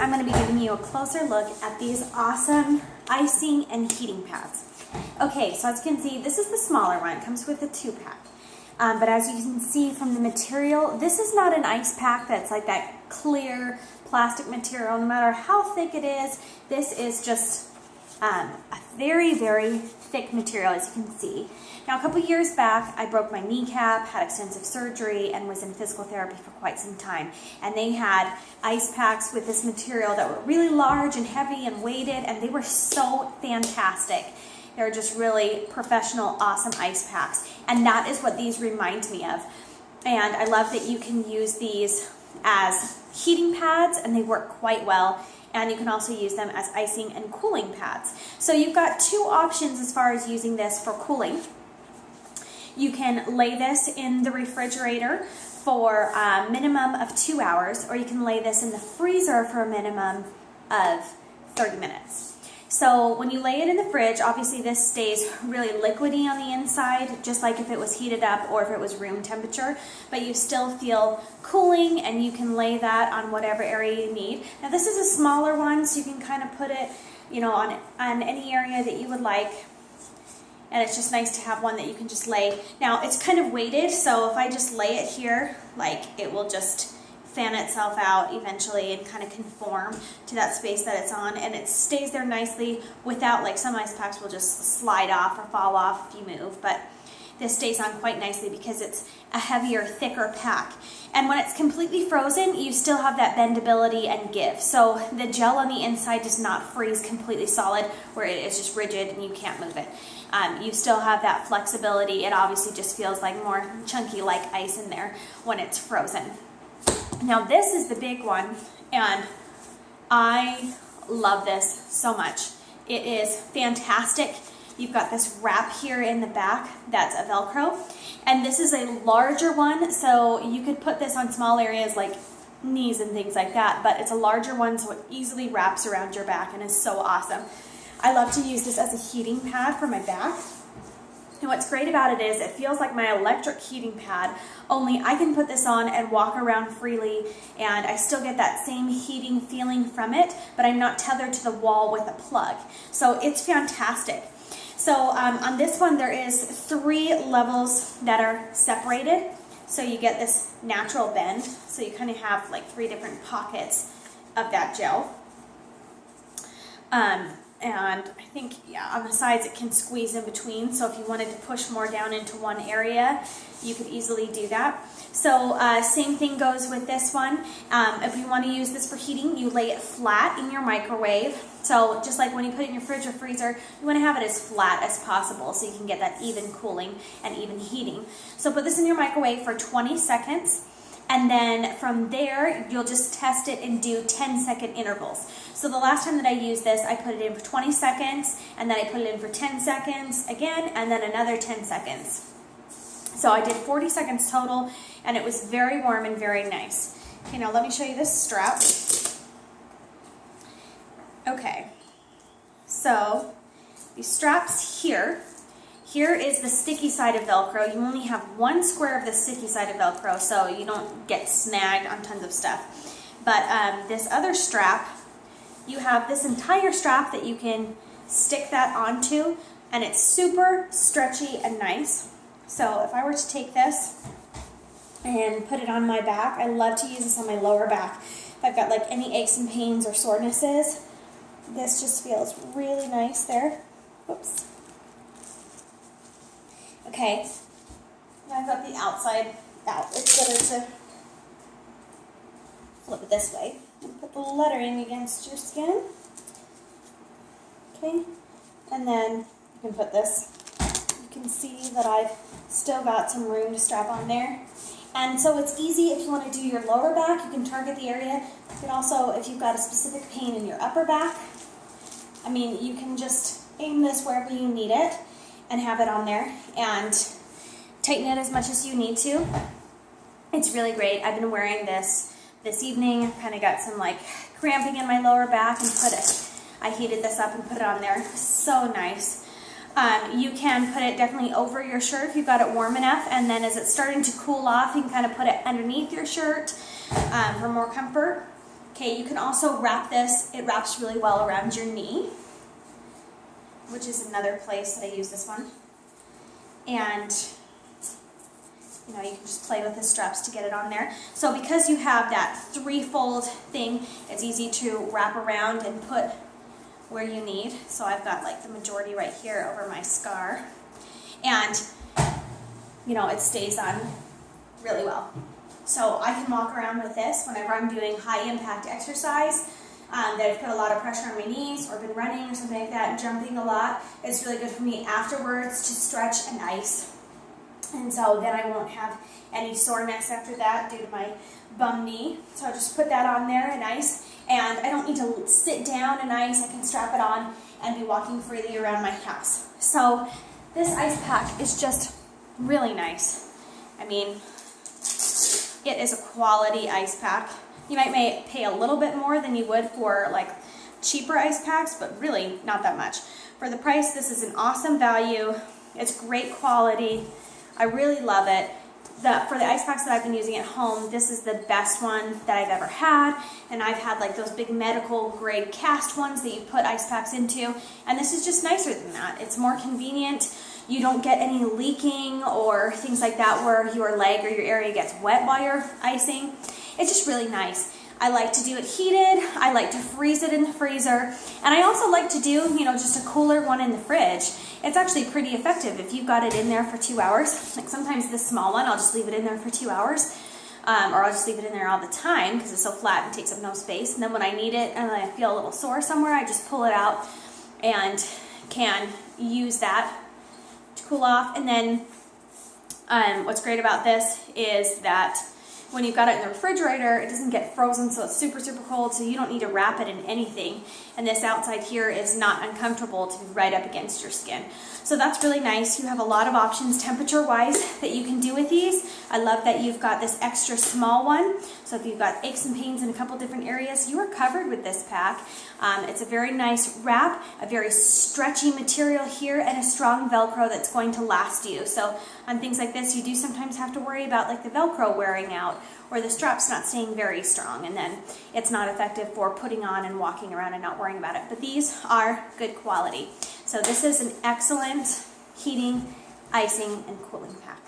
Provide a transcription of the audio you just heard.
I'm going to be giving you a closer look at these awesome icing and heating pads. Okay, so as you can see, this is the smaller one. It comes with a 2-pack. But as you can see from the material, this is not an ice pack that's like that clear plastic material. No matter how thick it is, this is just a very, very thick material, as you can see. Now, a couple years back, I broke my kneecap, had extensive surgery, and was in physical therapy for quite some time. And they had ice packs with this material that were really large and heavy and weighted, and they were so fantastic. They're just really professional, awesome ice packs. And that is what these remind me of. And I love that you can use these as heating pads, and they work quite well. And you can also use them as icing and cooling pads. So you've got two options as far as using this for cooling. You can lay this in the refrigerator for a minimum of 2 hours, or you can lay this in the freezer for a minimum of 30 minutes. So when you lay it in the fridge, obviously this stays really liquidy on the inside, just like if it was heated up or if it was room temperature, but you still feel cooling, and you can lay that on whatever area you need. Now this is a smaller one, so you can kind of put it, on any area that you would like. And it's just nice to have one that you can just lay. Now it's kind of weighted, so if I just lay it here, it will just fan itself out eventually and kind of conform to that space that it's on, and it stays there nicely without, like some ice packs will just slide off or fall off if you move, but this stays on quite nicely because it's a heavier, thicker pack. And when it's completely frozen, you still have that bendability and give. So the gel on the inside does not freeze completely solid where it is just rigid and you can't move it. You still have that flexibility. It obviously just feels like more chunky, like ice in there when it's frozen. Now this is the big one, and I love this so much. It is fantastic. You've got this wrap here in the back that's a Velcro, and this is a larger one, so you could put this on small areas like knees and things like that, but it's a larger one, so it easily wraps around your back and is so awesome. I love to use this as a heating pad for my back. And what's great about it is it feels like my electric heating pad, only I can put this on and walk around freely, and I still get that same heating feeling from it, but I'm not tethered to the wall with a plug. So it's fantastic. So on this one, there is 3 levels that are separated. So you get this natural bend. So you kind of have like 3 different pockets of that gel. And I think, on the sides it can squeeze in between. So if you wanted to push more down into one area, you could easily do that. So same thing goes with this one. If you want to use this for heating, you lay it flat in your microwave. So just like when you put it in your fridge or freezer, you want to have it as flat as possible so you can get that even cooling and even heating. So put this in your microwave for 20 seconds. And then from there, you'll just test it and do 10-second intervals. So the last time that I used this, I put it in for 20 seconds, and then I put it in for 10 seconds again, and then another 10 seconds. So I did 40 seconds total, and it was very warm and very nice. Okay, now let me show you this strap. Okay, so these straps here is the sticky side of Velcro. You only have one square of the sticky side of Velcro, so you don't get snagged on tons of stuff. But this other strap, you have this entire strap that you can stick that onto, and it's super stretchy and nice. So if I were to take this and put it on my back, I love to use this on my lower back. If I've got like any aches and pains or sorenesses, this just feels really nice there. Whoops. Okay, now I've got the outside out. It's better to flip it this way and put the lettering against your skin. Okay, and then you can put this. You can see that I've still got some room to strap on there. And so it's easy if you want to do your lower back, you can target the area. You can also, if you've got a specific pain in your upper back, you can just aim this wherever you need it and have it on there and tighten it as much as you need to. It's really great. I've been wearing this evening. I've kind of got some cramping in my lower back, and I heated this up and put it on there. So nice. You can put it definitely over your shirt if you've got it warm enough, and then as it's starting to cool off, you can kind of put it underneath your shirt for more comfort. Okay, you can also wrap this. It wraps really well around your knee, which is another place that I use this one. And you know, you can just play with the straps to get it on there. So because you have that three-fold thing, it's easy to wrap around and put where you need. So I've got like the majority right here over my scar. And, you know, it stays on really well. So I can walk around with this whenever I'm doing high-impact exercise that I've put a lot of pressure on my knees or been running or something like that and jumping a lot. It's really good for me afterwards to stretch and ice. And so then I won't have any soreness after that due to my bum knee. So I just put that on there and ice. And I don't need to sit down and ice. I can strap it on and be walking freely around my house. So this ice pack is just really nice. I mean, it is a quality ice pack. You may pay a little bit more than you would for like cheaper ice packs, but really not that much. For the price, this is an awesome value. It's great quality. I really love it. For the ice packs that I've been using at home, this is the best one that I've ever had. And I've had like those big medical grade cast ones that you put ice packs into. And this is just nicer than that. It's more convenient. You don't get any leaking or things like that where your leg or your area gets wet while you're icing. It's just really nice. I like to do it heated. I like to freeze it in the freezer. And I also like to do, you know, just a cooler one in the fridge. It's actually pretty effective if you've got it in there for 2 hours. Like sometimes this small one, I'll just leave it in there for 2 hours. Or I'll just leave it in there all the time because it's so flat and takes up no space. And then when I need it and I feel a little sore somewhere, I just pull it out and can use that to cool off. And then what's great about this is that when you've got it in the refrigerator, it doesn't get frozen, so it's super, super cold, so you don't need to wrap it in anything. And this outside here is not uncomfortable to be right up against your skin. So that's really nice. You have a lot of options temperature-wise that you can do with these. I love that you've got this extra small one. So if you've got aches and pains in a couple different areas, you are covered with this pack. It's a very nice wrap, a very stretchy material here, and a strong Velcro that's going to last you. So on things like this, you do sometimes have to worry about like the Velcro wearing out or the straps not staying very strong, and then it's not effective for putting on and walking around and not worrying about it. But these are good quality. So this is an excellent heating, icing, and cooling pack.